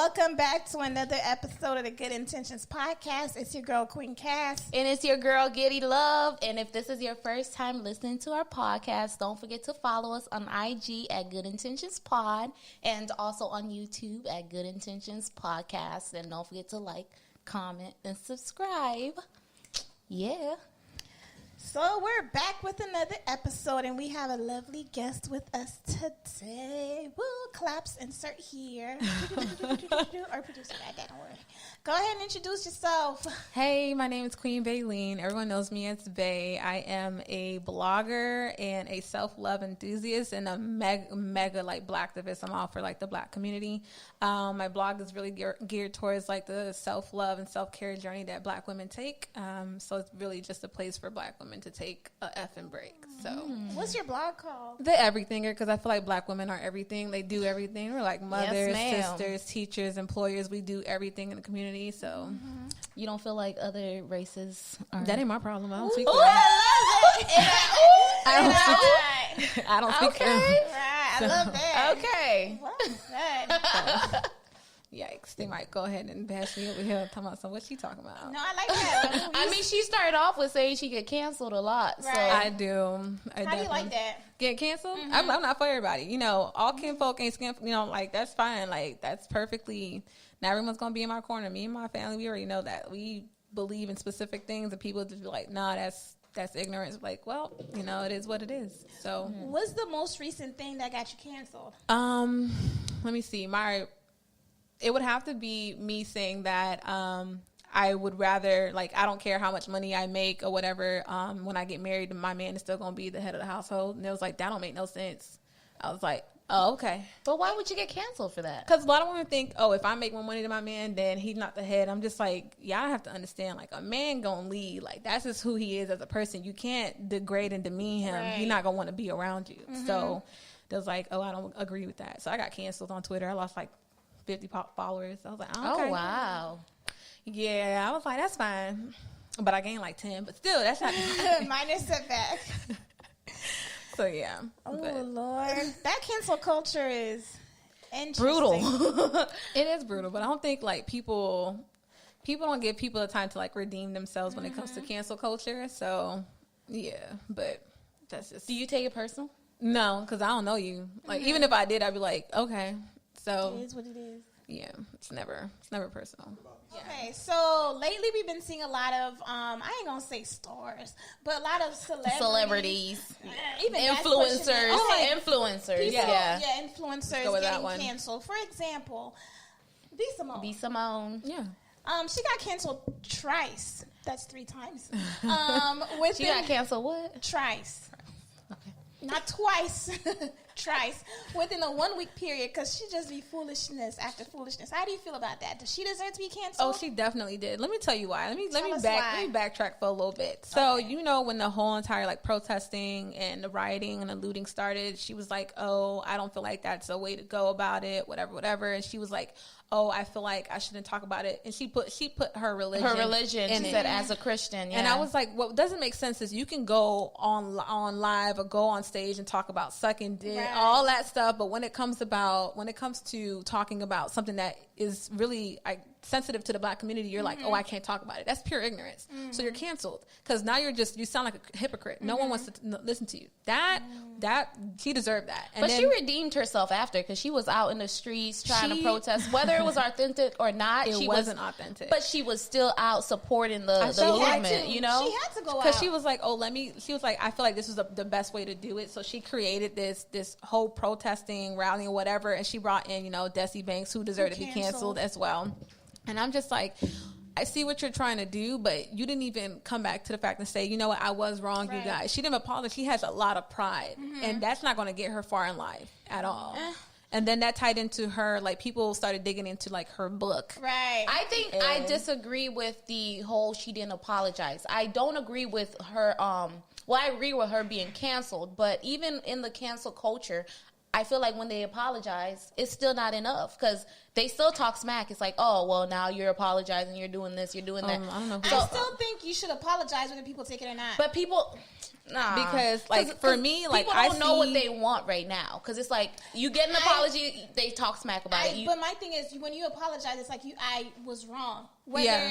Welcome back to another episode of the Good Intentions Podcast. It's your girl, Queen Cass. And it's your girl, Giddy Love. And if this is your first time listening to our podcast, don't forget to follow us on IG at Good Intentions Pod and also on YouTube at Good Intentions Podcast. And don't forget to like, comment, and subscribe. Yeah. So we're back with another episode, and we have a lovely guest with us today. Woo, claps, insert here. Or producer, don't worry. Go ahead and introduce yourself. Hey, my name is Queen Baylene. Everyone knows me as Bay. I am a blogger and a self-love enthusiast and a mega like black activist. I'm all for like the black community. My blog is really geared towards like the self-love and self-care journey that black women take. So it's really just a place for black women to take a effing break. So what's your blog called? The Everythinger, because I feel like black women are everything. They do everything. We're like mothers, sisters, teachers, employers. We do everything in the community. So you don't feel like other races are... That ain't my problem. I don't speak for them. I don't speak for them. Right. I love that. Okay. Love that. Yikes. They might go ahead and bash me over here and talk about what's she talking about? No, I like that. I mean, she started off with saying she get canceled a lot. Right. So I do. How do you like that? Get canceled? I'm not for everybody. You know, all kinfolk ain't skin. You know, like, that's fine. Like, that's perfectly... Not everyone's going to be in my corner. Me and my family, we already know that. We believe in specific things, and people just be like, nah, that's ignorance. Like, well, you know, it is what it is. So, what's the most recent thing that got you canceled? Let me see. It would have to be me saying that I would rather, like, I don't care how much money I make or whatever. When I get married, my man is still going to be the head of the household. And it was like, that don't make no sense. I was like, oh, okay. But why would you get canceled for that? Because a lot of women think, oh, if I make more money than my man, then he's not the head. I'm just like, yeah, I have to understand, like, a man gonna lead. Like, that's just who he is as a person. You can't degrade and demean him. Right. He's not gonna want to be around you. So they was like, oh, I don't agree with that. So I got canceled on Twitter. I lost like 50 followers. I was like, oh, okay. Oh, wow. Yeah, I was like, that's fine. But I gained like 10. But still, that's not... Minus setback. So, yeah. Oh, Lord. That cancel culture is interesting. Brutal. It is brutal, but I don't think, like, people don't give people the time to, like, redeem themselves when it comes to cancel culture. So, yeah, but that's just... Do you take it personal? No, because I don't know you. Like, even if I did, I'd be like, okay. So... It is what it is. Yeah, it's never personal. Okay, so lately we've been seeing a lot of, I ain't gonna say stars, but a lot of celebrities. Even influencers. Influencers. People, yeah, influencers getting canceled. For example, B. Simone. Yeah. She got canceled twice. That's 3 times. She got canceled what? Twice. Okay. Not twice. Twice within a 1-week period, because she just be foolishness after foolishness. How do you feel about that? Does she deserve to be canceled? Oh, she definitely did. Let me tell you why. Let me backtrack for a little bit. So, you know, when the whole entire like protesting and the rioting and the looting started, she was like, oh, I don't feel like that's a way to go about it, whatever. And she was like, oh, I feel like I shouldn't talk about it. And she put her religion. She said, as a Christian. Yeah. And I was like, what doesn't make sense is you can go on live or go on stage and talk about sucking dick, all that stuff. But when it comes to talking about something that is really sensitive to the black community, you're like, oh, I can't talk about it. That's pure ignorance. So you're canceled, because now you sound like a hypocrite. No one wants to listen to you. That she deserved that. And but then, she redeemed herself after, because she was out in the streets trying to protest, whether it was authentic or not. It wasn't authentic, but she was still out supporting the movement. You know, she had to go out because she was like, she was like, I feel like this was the best way to do it. So she created this whole protesting, rallying, whatever, and she brought in Desi Banks, who deserved to be canceled as well. And I'm just like, I see what you're trying to do, but you didn't even come back to the fact and say, you know what, I was wrong, you guys. She didn't apologize. She has a lot of pride, and that's not going to get her far in life at all. And then that tied into her, like, people started digging into, like, her book. Right. I disagree with the whole she didn't apologize. I don't agree with her, I agree with her being canceled, but even in the cancel culture, I feel like when they apologize, it's still not enough, because they still talk smack. It's like, oh, well, now you're apologizing, you're doing this, you're doing that. I don't know. I still think you should apologize whether people take it or not. But people, Nah, because like for me, like people don't know what they want right now. Because it's like you get an apology, they talk smack about it. But my thing is, when you apologize, it's like I was wrong. Whether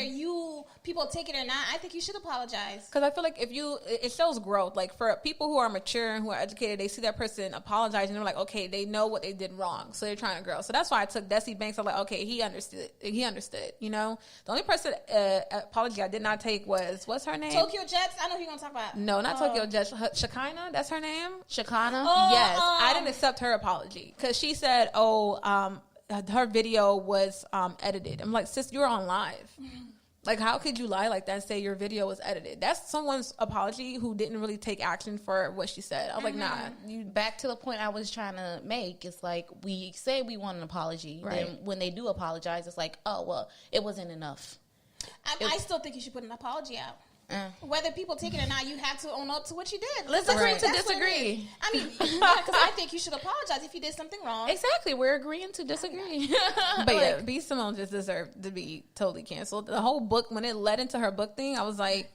people take it or not, I think you should apologize. Because I feel like it shows growth. Like for people who are mature and who are educated, they see that person apologize and they're like, okay, they know what they did wrong, so they're trying to grow. So that's why I took Desi Banks. I'm like, okay, he understood. You know, the only person apology I did not take was, what's her name? Tokyo Jets. I know who you're gonna talk about. No, not Tokyo Jets. Shekinah. That's her name. Shekinah. Yes, I didn't accept her apology because she said, her video was edited. I'm like, sis, you were on live. Like, how could you lie like that and say your video was edited? That's someone's apology who didn't really take action for what she said. I was like, nah. Back to the point I was trying to make. It's like, we say we want an apology. Right. Then when they do apologize, it's like, oh, well, it wasn't enough. I still think you should put an apology out. Whether people take it or not, you have to own up to what you did. Let's agree to disagree. I mean, because I think you should apologize if you did something wrong. Exactly. We're agreeing to disagree. But yeah, B. Simone just deserved to be totally canceled. The whole book, when it led into her book thing, I was like,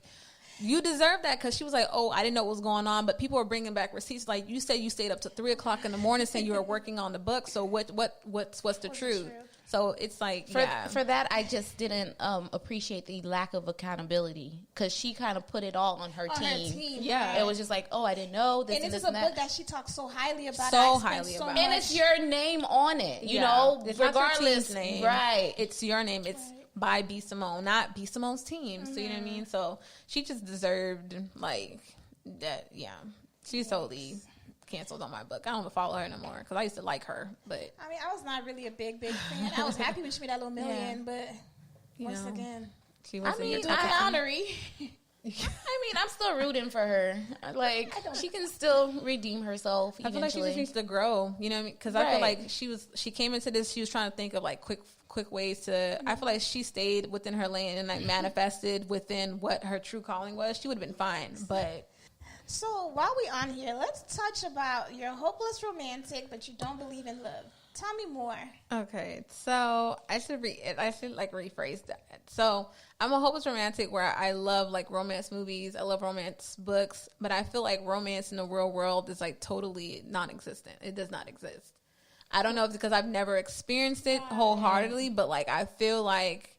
you deserve that, because she was like, oh, I didn't know what was going on, but people were bringing back receipts. Like, you said you stayed up to 3 o'clock in the morning saying you were working on the book. So what's the truth? So it's like, for that, I just didn't appreciate the lack of accountability, because she kind of put it all on her team. Yeah, it was just like, oh, I didn't know this. And this is a book that she talks so highly about. And it's your name on it. You know, it's regardless, name. Right? It's your name. It's by B. Simone, not B. Simone's team. So you know what I mean. So she just deserved like that. Yeah, she's totally canceled on my book. I don't follow her no more because I used to like her, but I mean, I was not really a big fan. I was happy when she made that little million, but once again, she was honorary. I mean, I'm still rooting for her. Like, she can still redeem herself. I feel like she just needs to grow. You know what I mean? Because I feel like she came into this. She was trying to think of like quick ways to. I feel like she stayed within her lane and like manifested within what her true calling was. She would have been fine, but. So while we on here, let's touch about you're a hopeless romantic, but you don't believe in love. Tell me more. Okay, so I should rephrase that. So I'm a hopeless romantic where I love like romance movies. I love romance books, but I feel like romance in the real world is like totally non-existent. It does not exist. I don't know if it's because I've never experienced it wholeheartedly, but like I feel like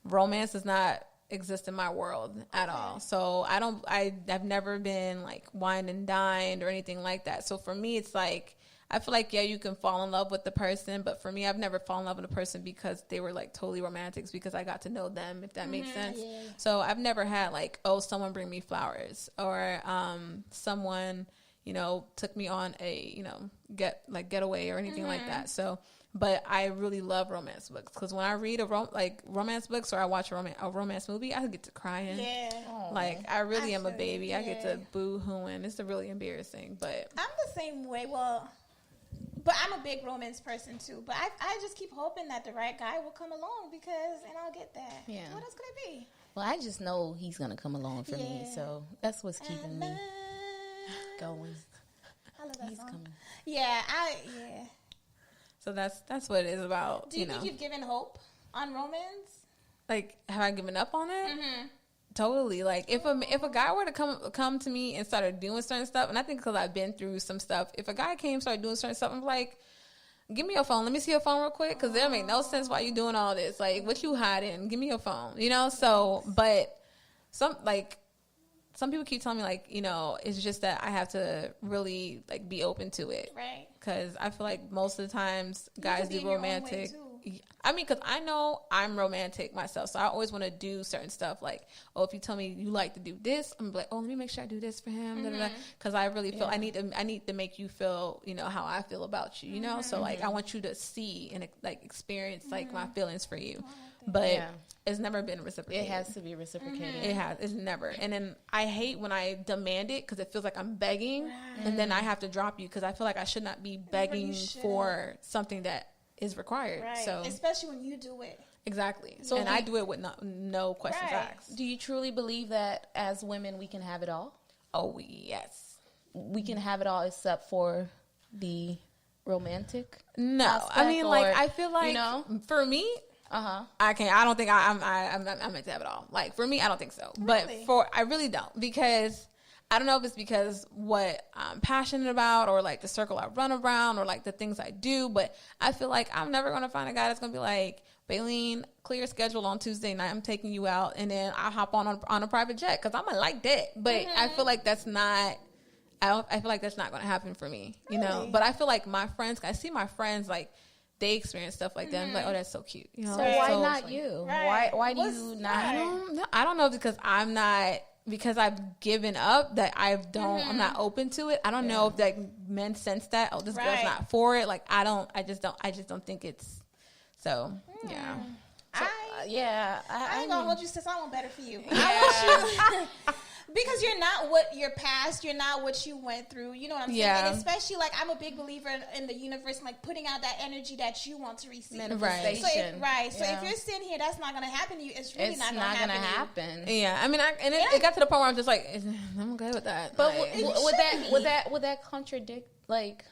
romance does not exist in my world at all. So I've never been like wined and dined or anything like that. So for me, it's like, I feel like, yeah, you can fall in love with the person, but for me, I've never fallen in love with a person because they were like totally romantics, because I got to know them, if that makes sense. Yeah. So I've never had like, oh, someone bring me flowers, or someone, you know, took me on a, you know, getaway or anything like that. So, but I really love romance books, because when I read romance books or I watch a romance movie, I get to crying. Yeah. Like, I really am a baby. Yeah. I get to boo-hooing. It's really embarrassing, but. I'm the same way. Well, but I'm a big romance person too. But I just keep hoping that the right guy will come along, and I'll get that. Yeah. What else could it be? Well, I just know he's going to come along for me. So that's what's keeping me going. I love that song. Coming. Yeah. So that's what it is about. Do you think you've given hope on romance? Like, have I given up on it? Mm-hmm. Totally. Like, if a guy were to come to me and started doing certain stuff, and I think because I've been through some stuff, if a guy started doing certain stuff, I'm like, give me your phone. Let me see your phone real quick, because it'll make no sense why you doing all this. Like, what you hiding? Give me your phone. You know. So, but some people keep telling me, like, you know, it's just that I have to really, like, be open to it. Right. Because I feel like most of the times guys do romantic. I mean, because I know I'm romantic myself, so I always want to do certain stuff. Like, oh, if you tell me you like to do this, I'm like, oh, let me make sure I do this for him. Because I really feel I need to make you feel, you know, how I feel about you. You know, so like I want you to see and like experience like my feelings for you. But it's never been reciprocated. It has to be reciprocated. It's never. And then I hate when I demand it, because it feels like I'm begging, and then I have to drop you, because I feel like I should not be begging for something that is required. Right. So especially when you do it. Exactly. So and I do it with no questions asked. Do you truly believe that as women we can have it all? Oh, yes. We can have it all except for the romantic? No. I mean, like, I feel like, you know, for me, I can't. I don't think I'm meant to have it all. Like, for me, I don't think so. Really? But I really don't, because I don't know if it's because what I'm passionate about or like the circle I run around or like the things I do, but I feel like I'm never going to find a guy that's going to be like, Baleen, clear schedule on Tuesday night. I'm taking you out, and then I'll hop on a private jet because I'm going to like that. But I feel like that's not, I feel like that's not going to happen for me, you know? But I feel like my friends, I see my friends like, they experience stuff like that. I'm like, oh, that's so cute. You know? So why not you? Right. Why do you not? I don't know because I'm not, because I've given up that I'm not open to it. I don't know if like men sense that, oh, this girl's not for it. Like, I just don't think it's, so, yeah. So, I ain't gonna hold you, sis. I want better for you. Yeah. I want you. Because you're not what your past, you're not what you went through. You know what I'm saying? And especially, like, I'm a big believer in the universe, like, putting out that energy that you want to receive. Manifestation. So if you're sitting here, that's not going to happen to you. It's really not going to happen. Yeah. I mean, it got to the point where I'm just like, I'm okay with that. But would that contradict, like,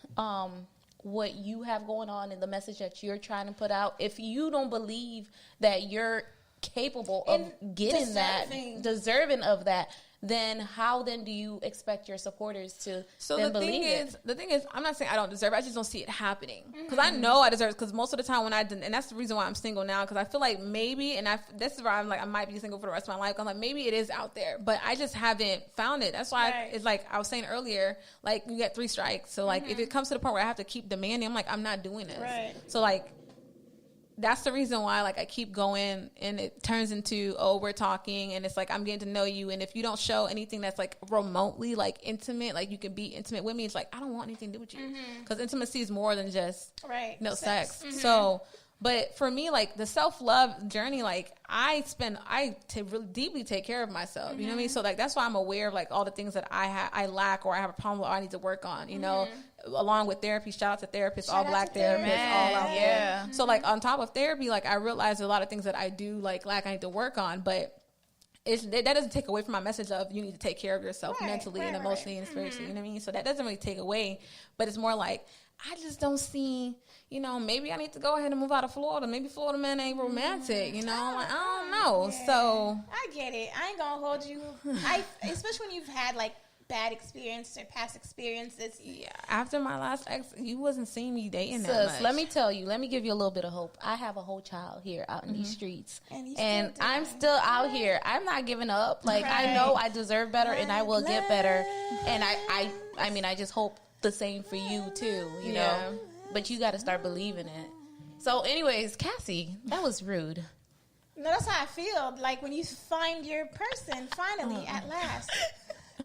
what you have going on and the message that you're trying to put out? If you don't believe that you're capable of getting deserving of that, then how then do you expect your supporters to believe it? The thing is, I'm not saying I don't deserve it. I just don't see it happening. Because I know I deserve it. Because most of the time when I didn't, and that's the reason why I'm single now. Because I feel like maybe, and this is why I'm like, I might be single for the rest of my life. I'm like, maybe it is out there. But I just haven't found it. That's why it's like I was saying earlier, like you get 3 strikes. So like if it comes to the point where I have to keep demanding, I'm like, I'm not doing this. Right. So like, that's the reason why, like, I keep going, and it turns into, oh, we're talking, and it's like, I'm getting to know you, and if you don't show anything that's, like, remotely, like, intimate, like, you can be intimate with me, it's like, I don't want anything to do with you, because intimacy is more than just, sex. So, but for me, like, the self-love journey, like, I really deeply take care of myself, you know what I mean? So, like, that's why I'm aware of, like, all the things that I lack, or I have a problem with, or I need to work on, you know? Along with therapy, shout out to therapists, all black therapists, all out there. So, like, on top of therapy, like, I realize a lot of things that I do, like, I need to work on, but that doesn't take away from my message of you need to take care of yourself mentally and emotionally and spiritually, you know what I mean? So that doesn't really take away, but it's more like, I just don't see, you know, maybe I need to go ahead and move out of Florida. Maybe Florida men ain't romantic, you know? Like, I don't know. Yeah. So I get it. I ain't gonna hold you. Especially when you've had, like, bad experience or past experiences. Yeah. After my last ex, you wasn't seeing me dating that much. Let me tell you. Let me give you a little bit of hope. I have a whole child here out in these streets. And I'm still out here. I'm not giving up. Like, I know I deserve better and I will get better. And I mean, I just hope the same for you too, you know? But you got to start believing it. So anyways, Cassie, that was rude. No, that's how I feel. Like, when you find your person, finally, at last.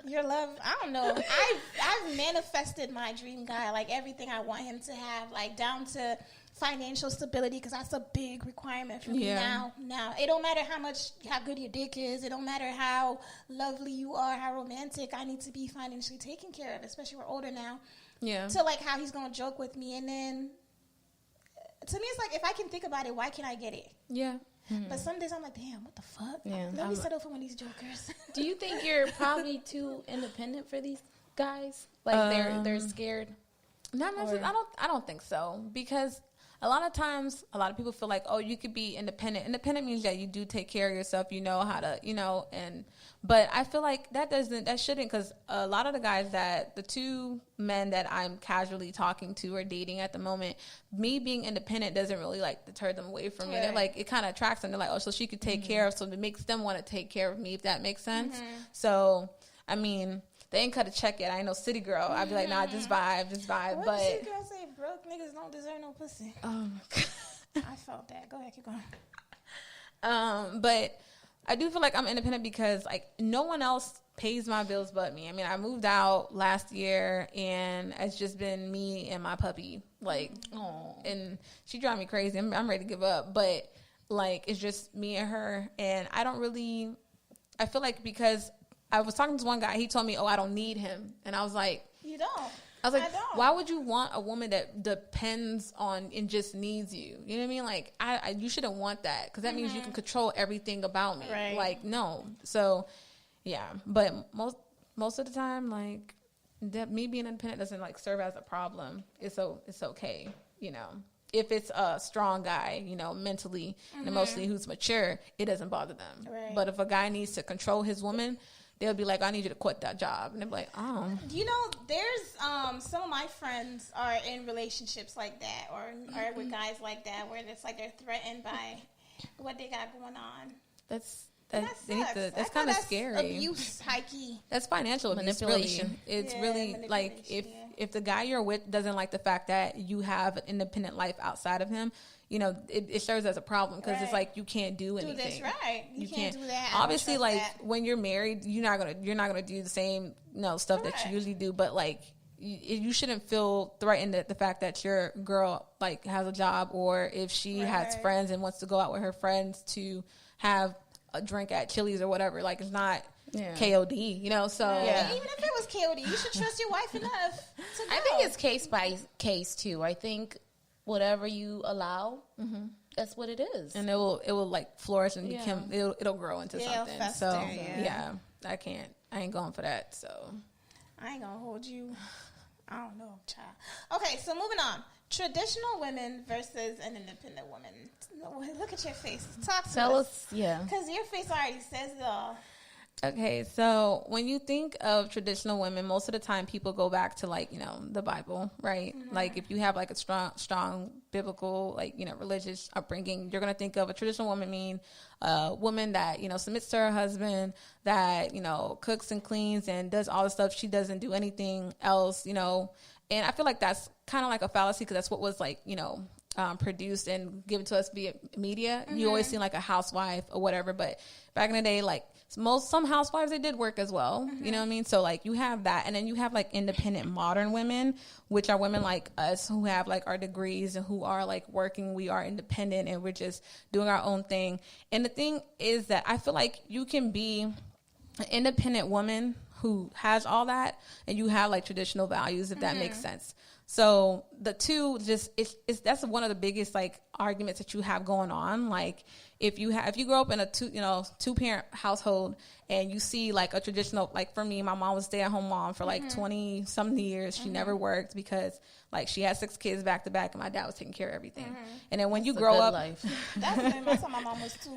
Your love, I don't know. I've manifested my dream guy, like everything I want him to have, like down to financial stability, because that's a big requirement for me now. Now, it don't matter how good your dick is. It don't matter how lovely you are, how romantic. I need to be financially taken care of, especially we're older now. Yeah. To like how he's gonna joke with me, and then to me, it's like if I can think about it, why can't I get it? Yeah. But some days I'm like, damn, what the fuck? Yeah, let me settle for one of these jokers. Do you think you're probably too independent for these guys? Like they're scared? Not necessarily. I don't think so, because a lot of times, a lot of people feel like, oh, you could be independent. Independent means that you do take care of yourself. You know how to, you know, but I feel like that shouldn't, because a lot of the guys the 2 men that I'm casually talking to or dating at the moment, me being independent doesn't really like deter them away from me. They're like, it kind of attracts them. They're like, oh, so she could take care of, so it makes them want to take care of me, if that makes sense. So, I mean, they ain't cut a check yet. I ain't no city girl. I'd be like, nah, just vibe. What but city girl say? Broke niggas don't deserve no pussy. Oh my God. I felt that. Go ahead, keep going. But I do feel like I'm independent because like no one else pays my bills but me. I mean, I moved out last year and it's just been me and my puppy. Like, and she drives me crazy. I'm ready to give up. But like, it's just me and her. And I feel like because I was talking to one guy, he told me, oh, I don't need him. And I was like, you don't. I was like, why would you want a woman that depends on and just needs you? You know what I mean? Like, you shouldn't want that, because that means you can control everything about me. Right. Like, no. So, yeah. But most of the time, like, me being independent doesn't, like, serve as a problem. It's okay, you know. If it's a strong guy, you know, mentally and emotionally, who's mature, it doesn't bother them. Right. But if a guy needs to control his woman, they'll be like, I need you to quit that job. And they'll be like, oh. You know, there's some of my friends are in relationships like that, or are with guys like that, where it's like they're threatened by what they got going on. That's kind of scary. Abuse, hikey. That's financial manipulation. It's really like if the guy you're with doesn't like the fact that you have an independent life outside of him, you know, it serves as a problem because it's like you can't do anything. Do this right. You can't do that. Obviously, like when you're married, you're not gonna do the same stuff that you usually do. But like you shouldn't feel threatened at the fact that your girl like has a job, or if she has friends and wants to go out with her friends to have a drink at Chili's or whatever. Like, it's not KOD, so. Yeah. Even if it was KOD, you should trust your wife enough to go. I think it's case by case, too. I think whatever you allow, that's what it is. And it will like flourish and become, it'll grow into something. Fester, I ain't going for that, so. I ain't gonna hold you. I don't know, child. Okay, so moving on. Traditional women versus an independent woman. Look at your face. Talk to us. Because your face already says it all. Okay, so when you think of traditional women, most of the time people go back to like, the Bible, right? Mm-hmm. Like if you have like a strong biblical, like, religious upbringing, you're going to think of a traditional woman mean a woman that, submits to her husband, that, cooks and cleans and does all the stuff. She doesn't do anything else, And I feel like that's kind of like a fallacy because that's what was like, produced and given to us via media. Mm-hmm. You always see like a housewife or whatever, but back in the day, like some housewives, they did work as well. Mm-hmm. You know what I mean? So like you have that, and then you have like independent modern women, which are women like us who have like our degrees and who are like working. We are independent and we're just doing our own thing. And the thing is that I feel like you can be an independent woman who has all that, and you have like traditional values, if that makes sense. So the two that's one of the biggest like arguments that you have going on. Like if you grow up in a two parent household and you see like a traditional, like for me, my mom was a stay-at-home mom for like 20 something years. She never worked because like she had 6 kids back to back, and my dad was taking care of everything. And then when you grow up, that's how my mom was too.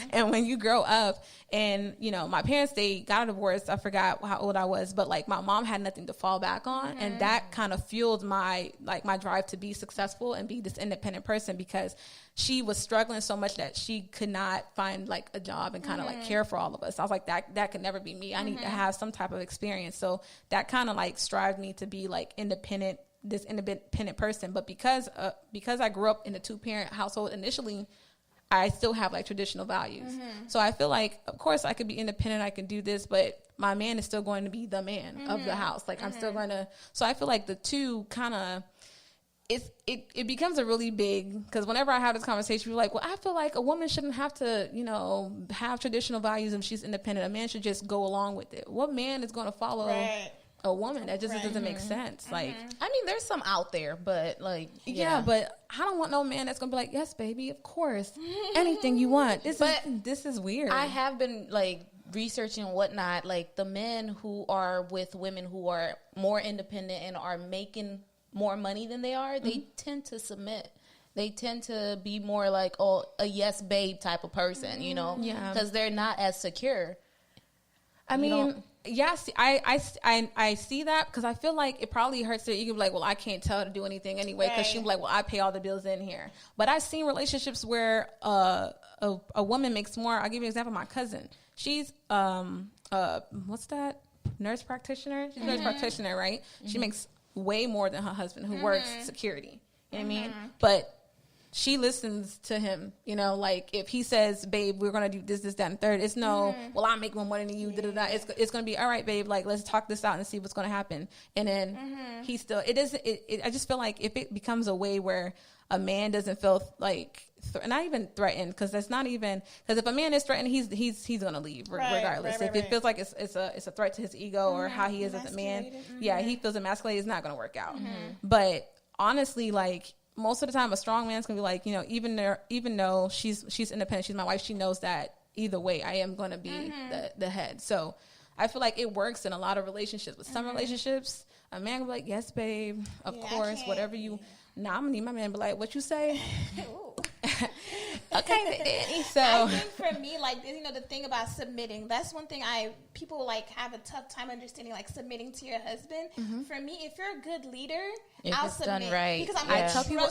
And when you grow up, and my parents, they got a divorce. I forgot how old I was, but like my mom had nothing to fall back on, and that kind of fueled my drive to be successful and be this independent person, because she was struggling so much that she could not find like a job and kind of like care for all of us. I was like, that could never be me. I need to have some type of experience. So that kind of like strived me to be like this independent person. But because I grew up in a 2-parent household initially, I still have like traditional values. So I feel like, of course, I could be independent, I can do this, but my man is still going to be the man of the house. Like I'm still going to. So I feel like the two kind of. It becomes a really big, because whenever I have this conversation, you're like, well, I feel like a woman shouldn't have to, have traditional values if she's independent. A man should just go along with it. What man is going to follow a woman? That just doesn't make sense. Like, I mean, there's some out there, but like, but I don't want no man that's going to be like, yes, baby, of course, anything you want. This is weird. I have been like researching and whatnot, like the men who are with women who are more independent and are making more money than they are, they tend to submit. They tend to be more like, a yes babe type of person, because they're not as secure. I mean, yes, I see that, because I feel like it probably hurts her. You can be like, well, I can't tell her to do anything anyway, because she'll be like, well, I pay all the bills in here. But I've seen relationships where a woman makes more. I'll give you an example. My cousin, she's what's that, nurse practitioner? She's a nurse practitioner, right? She makes way more than her husband, who works security. You know what I mean? But she listens to him, like if he says, babe, we're going to do this, that, and third, it's no, well, I make more money than you, da-da-da. It's going to be, all right, babe, like, let's talk this out and see what's going to happen. And then he still, I just feel like if it becomes a way where a man doesn't feel like, not even threatened, because that's not even, because if a man is threatened, he's going to leave regardless. If it feels like it's a threat to his ego or how he is as a man, he feels emasculated, it's not going to work out. But honestly, like, most of the time, a strong man's gonna be like, even though she's independent, she's my wife, she knows that either way, I am gonna be the head. So I feel like it works in a lot of relationships. But some relationships, a man will be like, yes, babe, of course, whatever you. Nah, I'm gonna need my man to be like, what you say? Okay, so I think for me, like, you know, the thing about submitting, that's one thing people like have a tough time understanding, like submitting to your husband. For me, if you're a good leader, I'll submit done right. because I tell people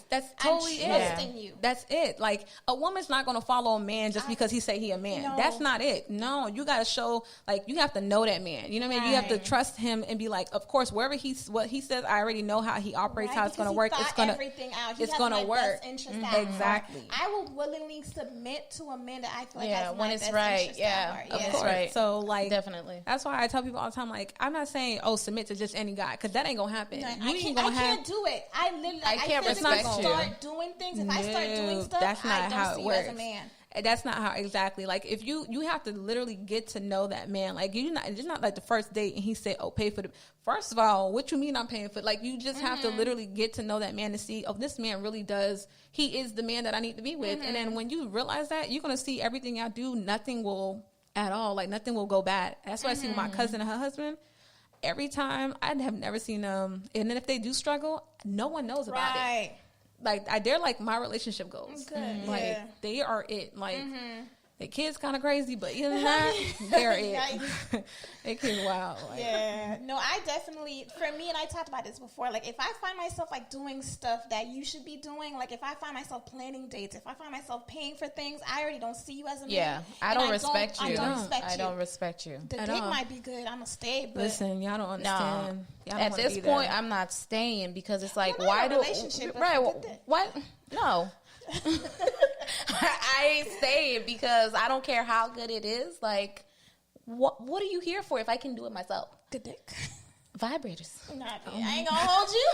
that's totally trust in you. That's it. Like, a woman's not going to follow a man just because he say he a man. No. That's not it. No, you got to show, like, you have to know that man. You know what I mean? You have to trust him and be like, of course, wherever what he says, I already know how he operates, how it's going to work. It's going to everything out. It's going to work. Exactly. I will willingly submit to a man that I feel like has when my it's best right. interest Yeah, at heart. of Yeah. course. Right. So, like, definitely. That's why I tell people all the time, like, I'm not saying, submit to just any guy, because that ain't gonna happen. No, I can't do it. I literally, I can't respect you. Start doing things. If I start doing stuff, that's not I don't how see it you works. as a man. That's not how exactly. Like, if you have to literally get to know that man. Like, it's not like the first date and he said, "Oh, pay for the." First of all, what you mean I'm paying for? Like, you just have to literally get to know that man to see, oh, this man really does. He is the man that I need to be with. And then when you realize that, you're gonna see everything I do. Nothing will at all. Like, nothing will go bad. That's what I see with my cousin and her husband. Every time, I have never seen them. And then if they do struggle, no one knows about it. Like, they're like my relationship goals. Good. Like, they are it. Like, the kids kind of crazy, but you know that they're it. They kids wild. Like. Yeah. No, I definitely, for me, and I talked about this before, like, if I find myself, like, doing stuff that you should be doing, like, if I find myself planning dates, if I find myself paying for things, I already don't see you as a man. Yeah. I don't respect you. I don't respect you. I don't respect you. The date might be good. I'm going to stay, but. Listen, y'all don't understand. No. Y'all don't At this point, I'm not staying because it's like, why do... Right. What? No. I ain't staying because I don't care how good it is. Like, what are you here for if I can do it myself? Good dick. Vibrators. Nah, I ain't gonna hold you.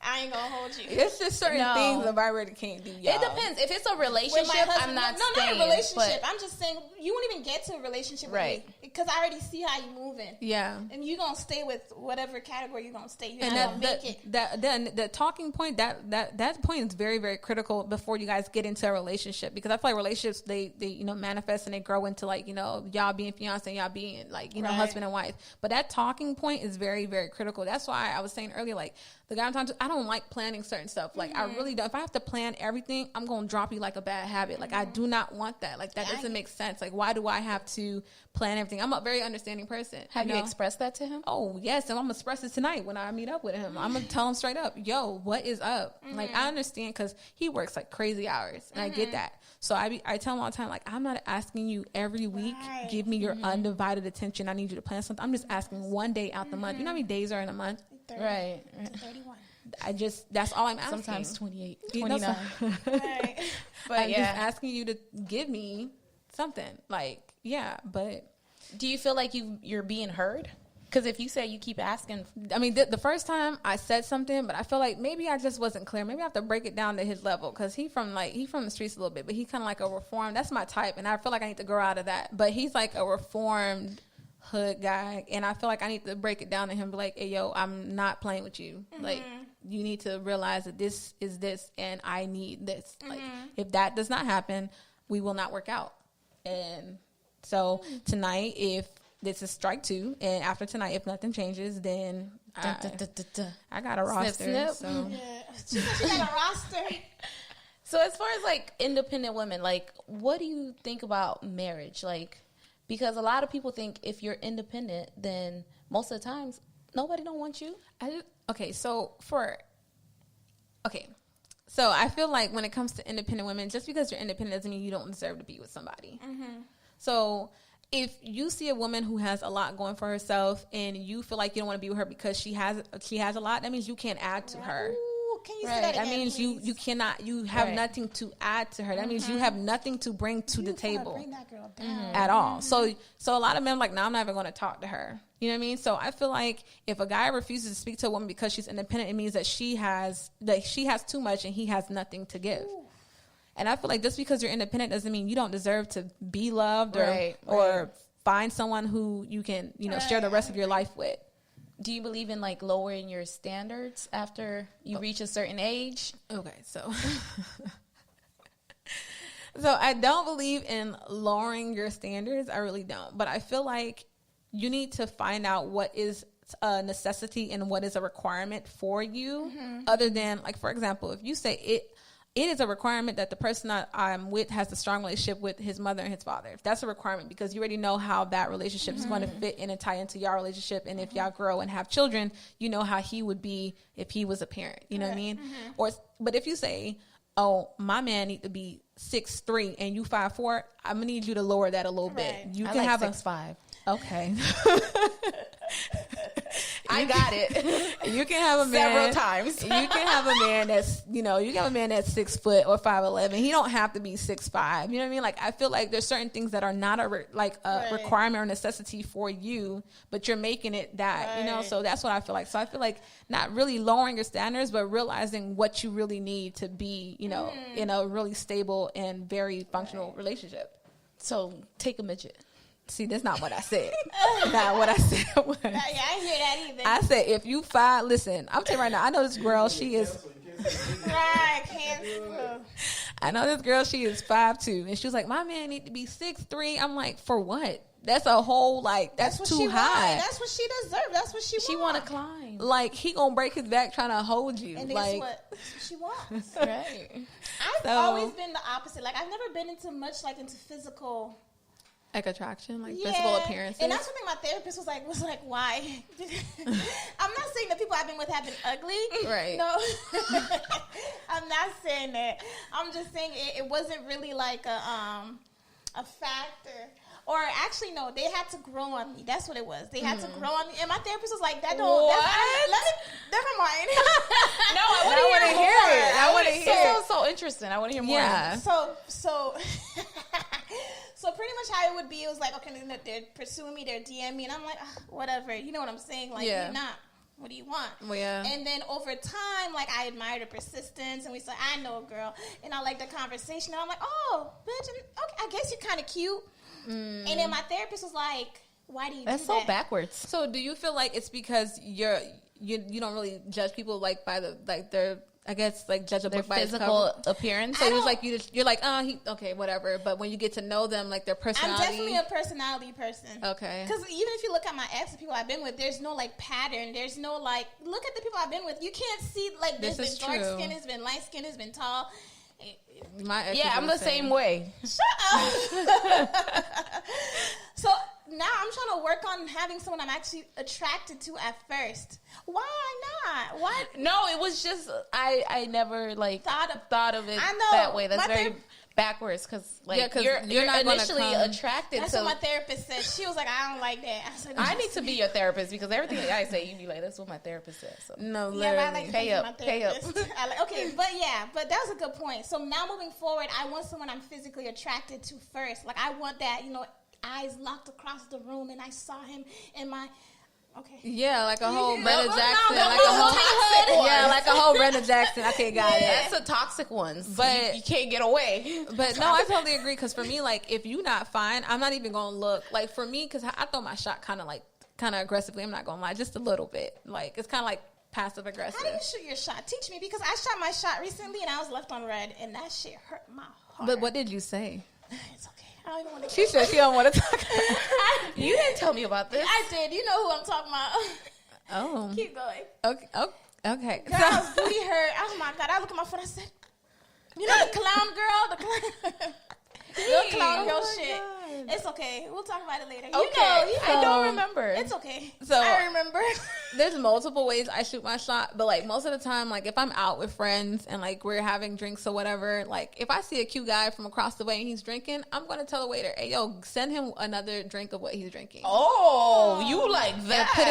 I ain't gonna hold you. It's just certain things a vibrator can't do, y'all. It depends. If it's a relationship, I'm not staying. Not a relationship. I'm just saying, you won't even get to a relationship with me. Because I already see how you moving. Yeah. And you're going to stay with whatever category you're going to stay. You're not going to make it. The talking point, that point is very, very critical before you guys get into a relationship. Because I feel like relationships, they manifest and they grow into, like, y'all being fiance and y'all being, like, husband and wife. But that talking point is very, very critical. That's why I was saying earlier, like, the guy I'm talking to, I don't like planning certain stuff. Like, I really don't. If I have to plan everything, I'm going to drop you like a bad habit. Like, I do not want that. Like, that doesn't make sense. Like, why do I have to plan everything? I'm a very understanding person. Have you expressed that to him? Oh, yes. And I'm going to express it tonight when I meet up with him. I'm going to tell him straight up, yo, what is up? Like, I understand because he works like crazy hours. And I get that. So I tell him all the time, like, I'm not asking you every week, give me your undivided attention. I need you to plan something. I'm just asking one day out the month. You know how many days are in a month? 30, right. 31. That's all I'm asking. Sometimes 28, 29. Right. But I'm just asking you to give me something. Like, but. Do you feel like you're being heard? Because if you say you keep asking. I mean, the first time I said something, but I feel like maybe I just wasn't clear. Maybe I have to break it down to his level because he from the streets a little bit, but he kind of like a reformed. That's my type, and I feel like I need to grow out of that. But he's like a reformed hood guy, and I feel like I need to break it down to him, be like, hey, yo, I'm not playing with you. Like, you need to realize that this is this, and I need this. Like, if that does not happen, we will not work out. And so tonight, if this is strike 2, and after tonight, if nothing changes, then I got a roster. Snip. So. She got a roster. So as far as, like, independent women, like, what do you think about marriage? Like, because a lot of people think if you're independent, then most of the times nobody don't want you. So I feel like when it comes to independent women, just because you're independent doesn't mean you don't deserve to be with somebody. So if you see a woman who has a lot going for herself and you feel like you don't want to be with her because she has a lot, that means you can't add to her. Ooh, can you say that again, that means please? you have nothing to add to her. That means you have nothing to bring to the table bring that girl down. at all. So a lot of men are like, no, I'm not even going to talk to her. You know what I mean? So I feel like if a guy refuses to speak to a woman because she's independent, it means that she has too much and he has nothing to give. Ooh. And I feel like just because you're independent doesn't mean you don't deserve to be loved or find someone who you can, share the rest of your life with. Do you believe in, like, lowering your standards after you reach a certain age? Okay, so I don't believe in lowering your standards. I really don't. But I feel like you need to find out what is a necessity and what is a requirement for you, other than, like, for example, if you say it is a requirement that the person that I'm with has a strong relationship with his mother and his father. That's a requirement because you already know how that relationship is going to fit in and tie into your relationship. And if y'all grow and have children, you know how he would be if he was a parent. You know what I mean? But if you say, oh, my man need to be 6'3" and you 5'4", I'm gonna need you to lower that a little bit. You can have 6'5". Okay. I got it. You can have a man several times. You can have a man that's, you can have a man that's 6 foot or 5'11". He don't have to be 6'5". You know what I mean? Like, I feel like there's certain things that are not a requirement or necessity for you, but you're making it that, so that's what I feel like. So I feel like not really lowering your standards, but realizing what you really need to be, in a really stable and very functional relationship. So take a midget. See, that's not what I said. Not what I said was. Yeah, I didn't hear that either. I said, if you listen, I'm telling you right now, I know this girl, she is. Right, cancel. I know this girl, she is 5'2", and she was like, my man need to be 6'3". I'm like, for what? That's a whole, that's too high. That's what she deserves. That's what she want to climb. Like, he gonna break his back trying to hold you. And that's what she wants. Right. I've always been the opposite. Like, I've never been into physical. Like attraction, physical appearances. And that's something my therapist was like, why? I'm not saying the people I've been with have been ugly. Right. No. I'm not saying that. I'm just saying it wasn't really like a factor. Or actually, no, they had to grow on me. That's what it was. They had to grow on me. And my therapist was like, that don't... Never mind. No, I want to hear it. I want to hear it. Sounds so interesting. I want to hear more. Yeah. So pretty much how it would be, it was like, okay, they're pursuing me, they're DMing me, and I'm like, whatever. You know what I'm saying? Like, you're not. What do you want? Well, yeah. And then over time, I admired her persistence, and we said, I know, girl. And I liked the conversation, and I'm like, oh, bitch, okay, I guess you're kind of cute. And then my therapist was like, why do you do that? That's so backwards. So do you feel like it's because you don't really judge people by their... I guess judge a book by physical appearance. So it's like you're like, oh, okay, whatever. But when you get to know them, their personality, I'm definitely a personality person. Okay. Because even if you look at my ex, the people I've been with, there's no pattern. There's no look at the people I've been with. You can't see there's been dark skin, there's been light skin, there's been tall. My ex I'm the same way. Shut up. So now I'm trying to work on having someone I'm actually attracted to at first. Why not? Why? No, it was just I never thought of it that way. That's very backwards because you're not initially attracted. That's what my therapist said. She was like, I don't like that. I said, I need to be your therapist because everything I say, you be like, that's what my therapist said. So. No, literally. Yeah, but I like pay up. Okay, but that was a good point. So now moving forward, I want someone I'm physically attracted to first. I want that, eyes locked across the room, and I saw him in my. Okay. Yeah, like a whole Brenda Jackson. Like a whole Brenda Jackson. Okay, got it. That's the toxic ones. But you can't get away. But no, I totally agree. Because for me, if you not fine, I'm not even going to look. For me, because I throw my shot kind of aggressively. I'm not going to lie. Just a little bit. It's kind of passive aggressive. How do you shoot your shot? Teach me. Because I shot my shot recently and I was left on red. And that shit hurt my heart. But what did you say? It's okay. I don't even want to. She said she don't want to talk. You didn't tell me about this. I did. You know who I'm talking about. Oh. Keep going. Okay. Okay. Girl, booty hurt. Oh my God. I look at my phone. I said, you know the clown girl? The clown girl shit. God. It's okay. We'll talk about it later. Okay. I don't remember. It's okay. So I remember. There's multiple ways I shoot my shot, but most of the time, if I'm out with friends and we're having drinks or whatever, if I see a cute guy from across the way and he's drinking, I'm gonna tell the waiter, "Hey, yo, send him another drink of what he's drinking." Oh, you like that? And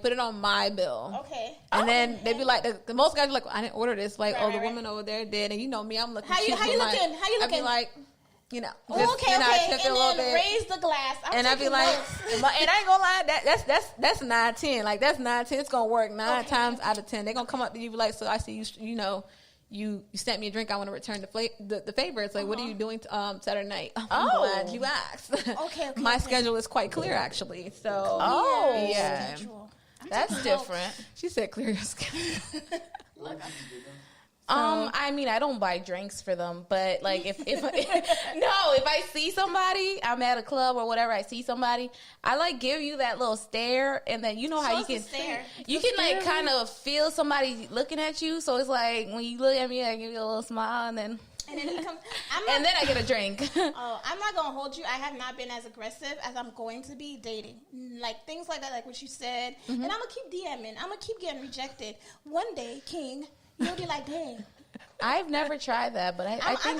put it on my bill. Okay. And then they be like, the most guys are like, "I didn't order this." The woman over there did, and you know me, I'm looking. How you looking? I'd be like, okay. And then raise the glass. And I'd be like, and I ain't gonna lie, that's 9-10. That's 9-10. It's gonna work 9 times out of 10. They're gonna come up to you like, so I see you. You sent me a drink. I want to return the favor. It's like, what are you doing Saturday night? Oh, I'm glad you asked. Okay. My schedule is quite clear, actually. So, yeah. That's different. She said, clear your schedule. Look, I mean, I don't buy drinks for them, but like if I see somebody, I'm at a club or whatever, I see somebody, I like give you that little stare, and then you know how you can like kind of feel somebody looking at you. So it's like when you look at me, I give you a little smile, and then he comes, and then I get a drink. I'm not gonna hold you. I have not been as aggressive as I'm going to be dating, like things like that, like what you said. And I'm gonna keep DMing. I'm gonna keep getting rejected. One day, King, you'll be like, dang. I've never tried that, but I think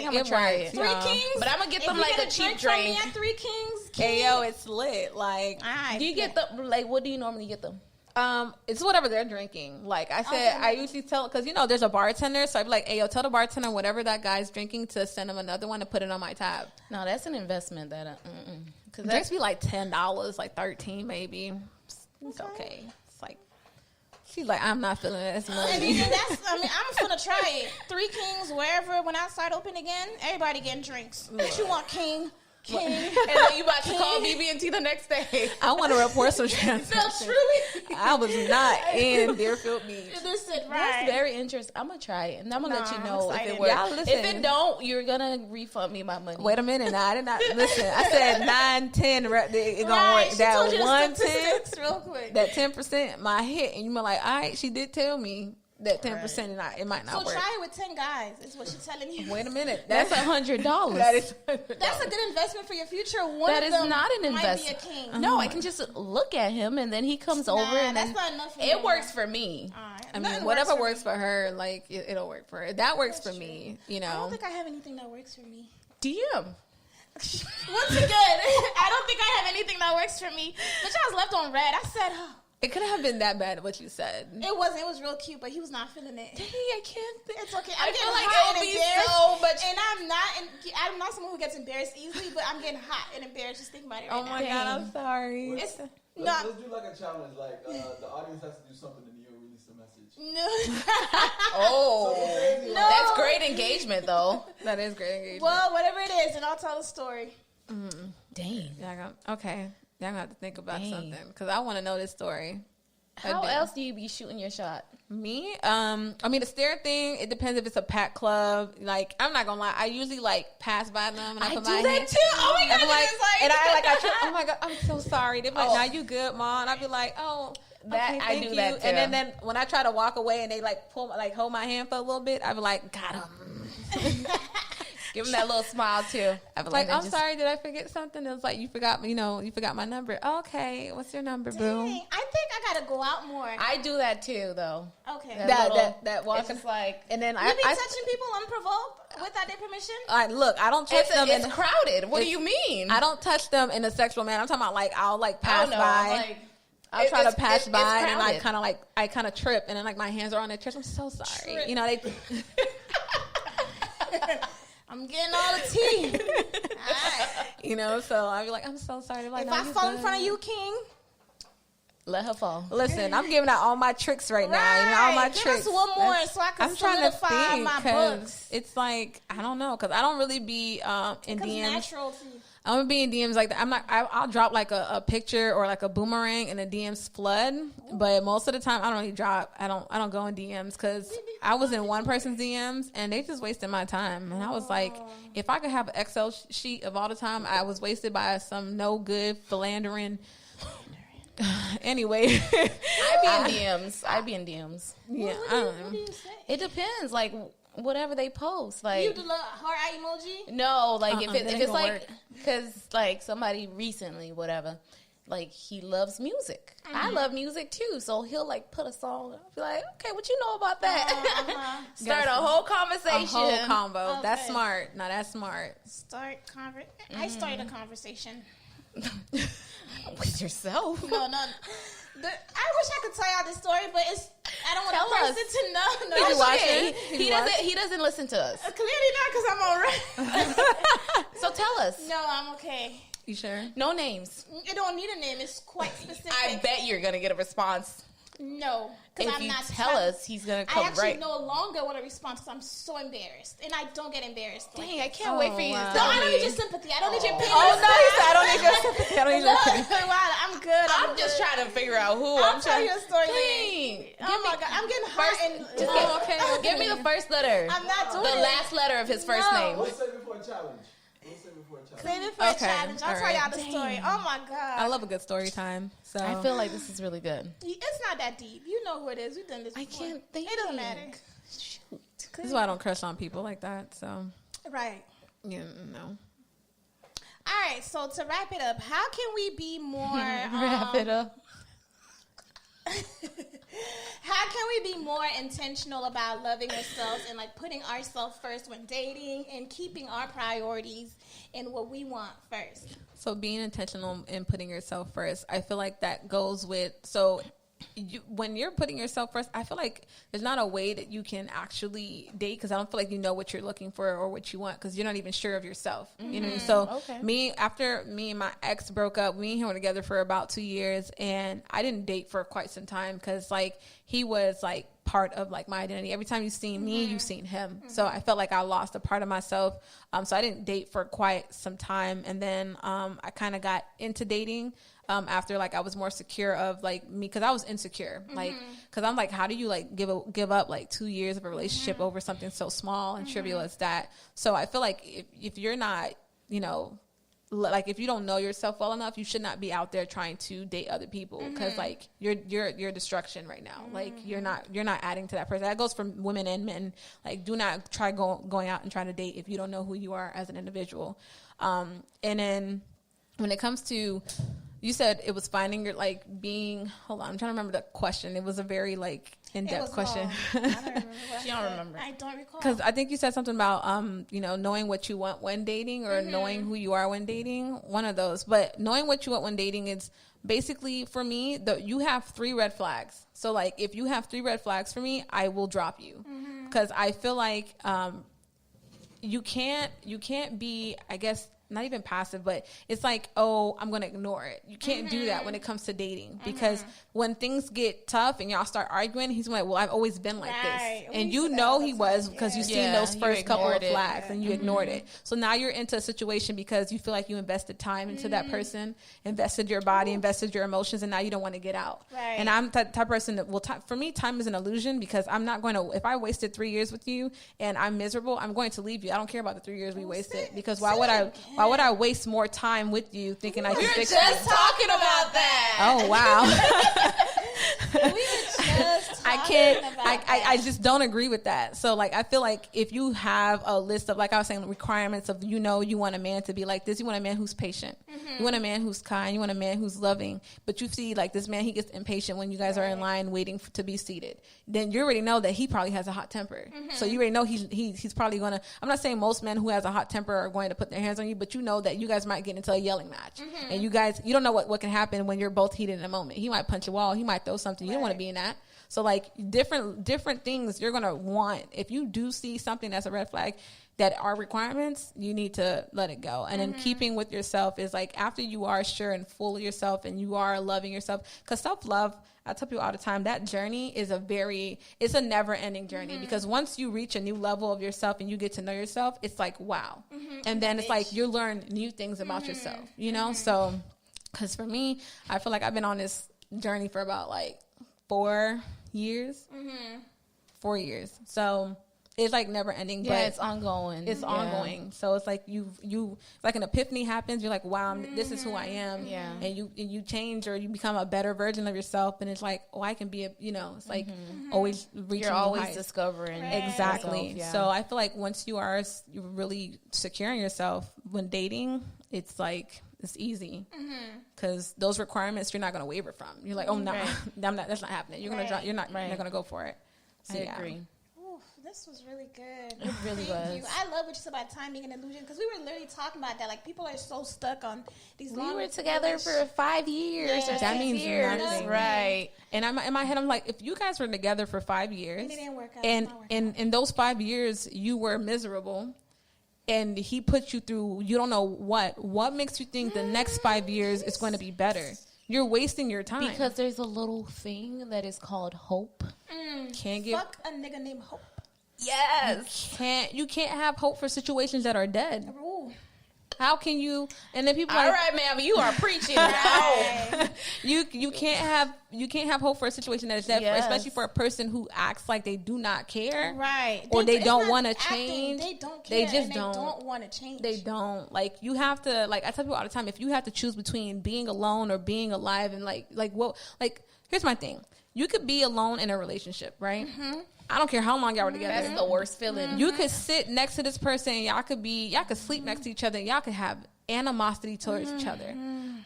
I'm gonna try it. Three Kings, but I'm gonna get them like a cheap drink. Me at Three Kings, King. Ayo, it's lit. Like, do you get them? Like, what do you normally get them? It's whatever they're drinking. Like I said, I usually tell, because there's a bartender, so I'd be like, "Hey, yo, tell the bartender whatever that guy's drinking to send him another one to put it on my tab." No, that's an investment. Because drinks be like $10, like $13 maybe. It's okay. It's like she's like, I'm not feeling it. I'm gonna try it. Three Kings, wherever. When I start open again, everybody getting drinks. What you want, King? And then you about to call BB&T the next day. I want to report some transactions. No, truly. I was not in Deerfield Beach. Listen, right. That's very interesting. I'm going to try it, and I'm going to let you know if it works. If it don't, you're going to refund me my money. Wait a minute. Now, I did not. Listen, I said 9, 10. It going to work. She that told you 1, the 10, real quick. that 10%, my hit. And you be like, all right, she did tell me that 10% and it might not work. So try it with 10 guys, is what she's telling you. Wait a minute. That's $100. That's a good investment for your future. That is not an investment. Might be a king. No, I can just look at him and then he comes over and that's not enough for it works for me. Right. I mean, whatever works for her, like it'll work for her. That works for me, I don't think I have anything that works for me. DM. Once again, I don't think I have anything that works for me. But I was left on red. I said, it couldn't have been that bad what you said. It wasn't. It was real cute, but he was not feeling it. Dang, I can't. It's okay. I feel like it would be so much. And I'm not someone who gets embarrassed easily, but I'm getting hot and embarrassed just thinking about it. Oh my God, I'm sorry. Let's do like a challenge. Like the audience has to do something and you'll release a message. No. No. That's great engagement, though. That is great engagement. Well, whatever it is, and I'll tell the story. Dang. Okay. Y'all gonna have to think about something because I want to know this story. How else do you be shooting your shot? Me? I mean, the stare thing, it depends if it's a packed club. Like, I'm not gonna lie, I usually like pass by them and I put my hand. Too. Oh my God, oh my God, I'm so sorry. They're like, "Nah, you good, Mom?" And I'd be like, "Oh, that okay, I do you." that too. And then when I try to walk away and they like hold my hand for a little bit, I'd be like, "Got him." Give him that little smile too. I'd be like, "I'm sorry, did I forget something?" It was like, you forgot my number. Okay, what's your number, boo? Dang, I think I gotta go out more. I do that too, though. Okay. That walk. It's just like, and then you be touching people unprovoked without their permission? Look, I don't touch them. It's crowded. What do you mean? I don't touch them in a sexual manner. I'm talking about like I'll like pass by. I'll try to pass by and I kind of trip and then like my hands are on their chest. I'm so sorry. Trip. You know they. I'm getting all the tea. All right. You know, so I'd be like, I'm so sorry. Like, if I fall in front of you, King, let her fall. Listen, I'm giving out all my tricks right now. You know, all my Give tricks. us one more so I can solidify my books. It's like, I don't know, because I don't really be in DMs. Natural to you. I'm gonna be in DMs like that. I'll drop like a picture or like a boomerang and the DMs flood. But most of the time I don't really drop. I don't go in DMs because I was in one person's DMs and they just wasted my time. And I was like, if I could have an Excel sheet of all the time I was wasted by some no good philandering. Anyway, I be in DMs. Yeah, What do you say? It depends. Like whatever they post, like You do the heart eye emoji. no, like if it's like work. because like somebody recently, whatever, like he loves music. I love music too, so he'll like put a song. I'll be like, okay, what you know about that? Start a whole conversation, a whole combo. Okay. That's smart. Now that's smart. I started a conversation with yourself. No. I wish I could tell y'all this story, but I don't want Tell the us. person to know. No, Did you it's watch okay. it? He doesn't listen to us. Clearly not, because I'm all right. So tell us. No, I'm okay. You sure? No names. It don't need a name. It's quite specific. I bet you're gonna get a response. No. If I'm you not tell us, he's gonna come I actually right. no longer want to respond because I'm so embarrassed, and I don't get embarrassed. Dang, I can't wait for you to No, tell I don't me. need your sympathy. I don't need your pity. Oh no, he said I don't need your sympathy. I don't need your pity. Wow, I'm good. I'm just trying to figure out who. I'll tell you a story Dang. later. Oh my god, I'm getting hot and Give me the first letter. I'm not doing the it. last letter of his first No. name. We'll save it for a challenge. Save it for a Okay, challenge. I'll all tell y'all right. the story. Oh my god, I love a good story time. So I feel like this is really good. it's not that deep. You know who it is. We've done this. I Before. can't think. It doesn't matter. Shoot. this is why I don't crush on people like that. So Right. you know. All right. So to wrap it up, how can we be more? Wrap it up. How can we be more intentional about loving ourselves and like putting ourselves first when dating and keeping our priorities and what we want first? So being intentional in putting yourself first, I feel like that goes with when you're putting yourself first, I feel like there's not a way that you can actually date because I don't feel like you know what you're looking for or what you want because you're not even sure of yourself. Mm-hmm. You know, so after me and my ex broke up, me and him were together for about 2 years, and I didn't date for quite some time because like he was like part of like my identity. Every time you seen me, you seen him. Mm-hmm. So I felt like I lost a part of myself. So I didn't date for quite some time, and then I kind of got into dating. After like I was more secure of like me because I was insecure, like because I'm like, how do you like give up like 2 years of a relationship over something so small and trivial as that? So I feel like if you're not, you know, like if you don't know yourself well enough, you should not be out there trying to date other people because like you're destruction right now. Like you're not adding to that person. That goes for women and men. Like do not try going out and trying to date if you don't know who you are as an individual. And then when it comes to, you said it was finding your like being. Hold on, I'm trying to remember the question. It was a very like in-depth question. I don't remember. She don't remember. I don't recall. Because I think you said something about you know, knowing what you want when dating or knowing who you are when dating. One of those. But knowing what you want when dating is basically for me. You have 3 red flags. So like if you have 3 red flags for me, I will drop you because I feel like you can't be, I guess, not even passive, but it's like, oh, I'm going to ignore it. You can't do that when it comes to dating because when things get tough and y'all start arguing, he's like, well, I've always been like this. And you know he was because you seen those first couple of flags and you ignored it. So now you're into a situation because you feel like you invested time into that person, invested your body, invested your emotions, and now you don't want to get out. Right. And I'm the type of person that will, for me, time is an illusion because I'm not going to, if I wasted 3 years with you and I'm miserable, I'm going to leave you. I don't care about the 3 years we wasted because why would I waste more time with you thinking I can fix you? We were just talking about that. Oh, wow. We were just I just don't agree with that. So like I feel like if you have a list of, like I was saying, requirements of, you know, you want a man to be like this, you want a man who's patient, you want a man who's kind, you want a man who's loving, but you see like this man, he gets impatient when you guys are in line waiting to be seated, then you already know that he probably has a hot temper. So you already know he's probably gonna, I'm not saying most men who has a hot temper are going to put their hands on you, but you know that you guys might get into a yelling match, and you don't know what can happen when you're both heated in a moment. He might punch a wall, he might throw something. You don't want to be in that. So like different things you're gonna want. If you do see something that's a red flag that are requirements, you need to let it go. And then keeping with yourself is like after you are sure and full of yourself and you are loving yourself, because self-love, I tell people all the time, that journey is it's a never ending journey because once you reach a new level of yourself and you get to know yourself, it's like, wow. And then it's like you learn new things about yourself, you know? So, because for me, I feel like I've been on this journey for about like 4 years. 4 years. So it's like never ending, but it's ongoing. It's ongoing. So it's like you like an epiphany happens. You're like, wow, this is who I am. Yeah. And you change or you become a better version of yourself. And it's like, oh, I can be it's like always reaching. You're always discovering. Exactly. Yourself, So I feel like once you're really secure in yourself when dating, it's like, it's easy because those requirements you're not going to waver from. You're like, oh no, that's not happening. You're gonna you're not going to go for it. So, I agree. This was really good. It really was. You. I love what you said about time being an illusion because we were literally talking about that. Like people are so stuck on these. We were together for 5 years or 6 years, nothing. Right? And in my head, I'm like, if you guys were together for 5 years, and it didn't work out, and in those 5 years you were miserable, and he put you through, you don't know what makes you think the next 5 years is going to be better. you're wasting your time. Because there's a little thing that is called hope. Can't give. Fuck a nigga named Hope. Yes. You can't have hope for situations that are dead. Ooh. How can you? And then people All like, right, ma'am, you are preaching now. you can't have hope for a situation that is dead, Yes. especially for a person who acts like they do not care, Right. Or they it's don't not want to acting, change. They don't care. They just and don't. They don't want to change. They don't. Like, you have to, like, I tell people all the time, if you have to choose between being alone or being alive, and here's my thing. You could be alone in a relationship, right? Mm-hmm. I don't care how long y'all were together. That's the worst feeling. You could sit next to this person, and y'all could sleep next to each other, and y'all could have animosity towards each other.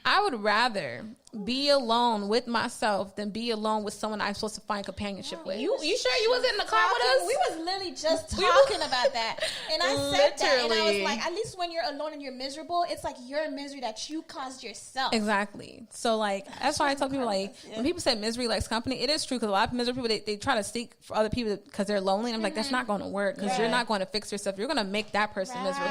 I would rather be alone with myself than be alone with someone I'm supposed to find companionship with. You sure you was in the car with us? We was literally just talking about that. And I said that, and I was like, at least when you're alone and you're miserable, it's like your misery that you caused yourself. Exactly. So, like, that's why I tell people, like, when people say misery likes company, it is true, because a lot of miserable people, they try to seek for other people because they're lonely. And I'm like, that's not going to work, because you're not going to fix yourself. You're going to make that person miserable.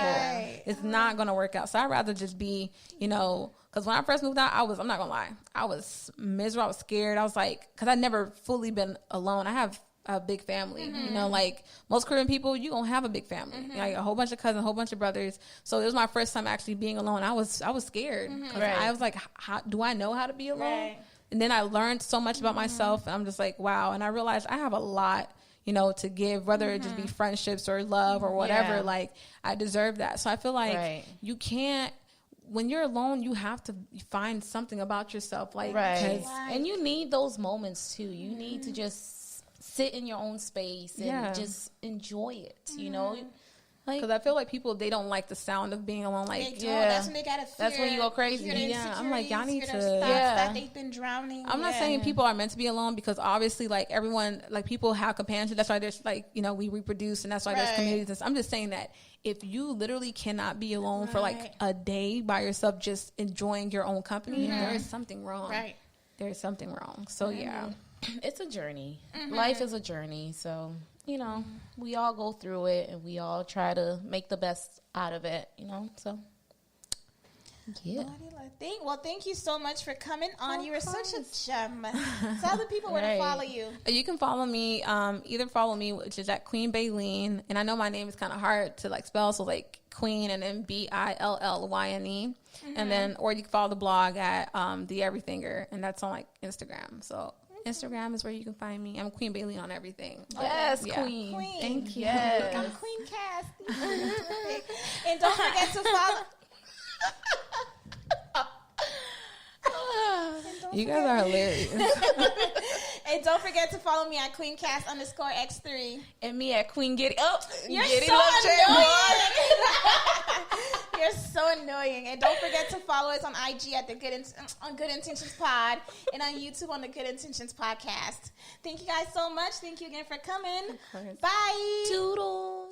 It's not going to work out. So I'd rather just be, because when I first moved out, I'm not gonna lie, I was miserable. I was scared. I was like, because I'd never fully been alone. I have a big family. Like most Caribbean people, you gonna have a big family, like a whole bunch of cousins, a whole bunch of brothers. So it was my first time actually being alone. I was scared. I was like, how do I know how to be alone? Right. And then I learned so much about myself, and I'm just like, wow. And I realized I have a lot, to give, whether it just be friendships or love or whatever. Yeah. Like, I deserve that. So I feel like you can't. When you're alone, you have to find something about yourself, like, and you need those moments too. You need to just sit in your own space and just enjoy it. Because I feel like people, they don't like the sound of being alone. Like, that's when they gotta fear. That's when you go crazy. Yeah, I'm like, y'all need to. That they've been drowning. I'm not saying people are meant to be alone, because obviously, like, everyone, like, people have companionship. That's why there's, like, we reproduce, and that's why there's communities. I'm just saying that if you literally cannot be alone for like a day by yourself, just enjoying your own company, there is something wrong. Right. There is something wrong. So it's a journey. Life is a journey. So, we all go through it, and we all try to make the best out of it, so. Yeah. Thank you so much for coming on. You were such a gem. Tell the people where to follow you. You can follow me, either follow me, which is at Queen Baleen. And I know my name is kind of hard to like spell, so like Queen and then BILLYNE. And then, or you can follow the blog at The Everythinger, and that's on like Instagram. So Instagram is where you can find me. I'm Queen Baleen on everything. Yes, Queen. Thank you. Yes. I'm Queen Cass. And don't forget to follow. You guys are hilarious. And don't forget to follow me at QueenCast_X3. And me at Queen Giddy. Oh, you're Giddy so annoying. You're so annoying. And don't forget to follow us on IG at on Good Intentions Pod, and on YouTube on the Good Intentions Podcast. Thank you guys so much. Thank you again for coming. Bye. Toodles.